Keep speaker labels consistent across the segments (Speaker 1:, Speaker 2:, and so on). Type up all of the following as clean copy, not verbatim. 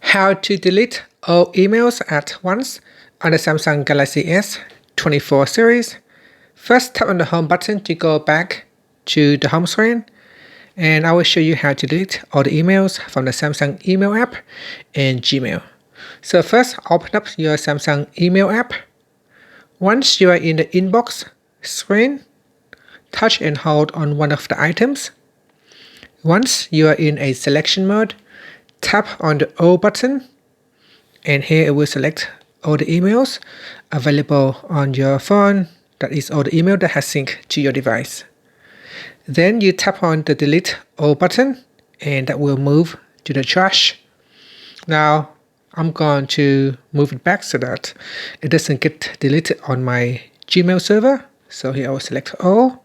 Speaker 1: How to delete all emails at once on the Samsung Galaxy S24 series. First, tap on the home button to go back to the home screen, and I will show you how to delete all the emails from the Samsung email app and Gmail. So first, open up your Samsung email app. Once you are in the inbox screen, touch and hold on one of the items. Once you are in a selection mode, tap on the O button, and here it will select all the emails available on your phone, that is all the email that has synced to your device. Then you tap on the delete all button, and that will move to the trash. Now I'm going to move it back so that it doesn't get deleted on my Gmail server. So here I will select all,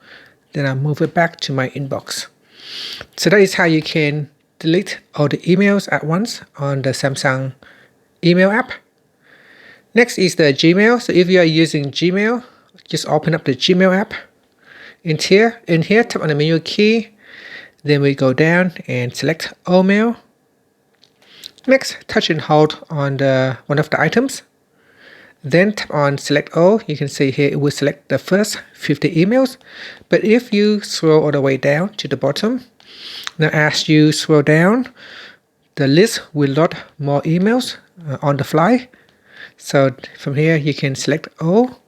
Speaker 1: then I'll move it back to my inbox. So that is how you can delete all the emails at once on the Samsung email app. Next is the Gmail. So if you are using Gmail, just open up the Gmail app. In here, tap on the menu key. Then we go down and select all mail. Next, touch and hold on one of the items. Then tap on select all. You can see here it will select the first 50 emails. But if you scroll all the way down to the bottom, now as you scroll down, the list will load more emails on the fly. So from here you can select all,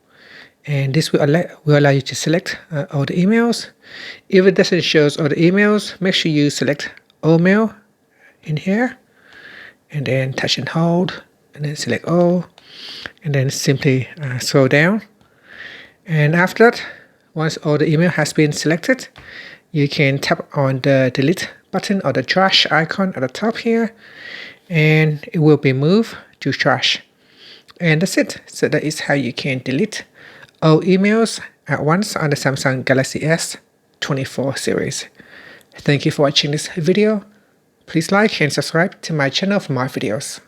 Speaker 1: and this will allow you to select all the emails. If it doesn't show all the emails, make sure you select all mail in here, and then touch and hold, and then select all, and then simply scroll down. And after that, once all the email has been selected, you can tap on the delete button or the trash icon at the top here, and it will be moved to trash. And that's it. So that is how you can delete all emails at once on the Samsung Galaxy S24 series. Thank you for watching this video. Please like and subscribe to my channel for more videos.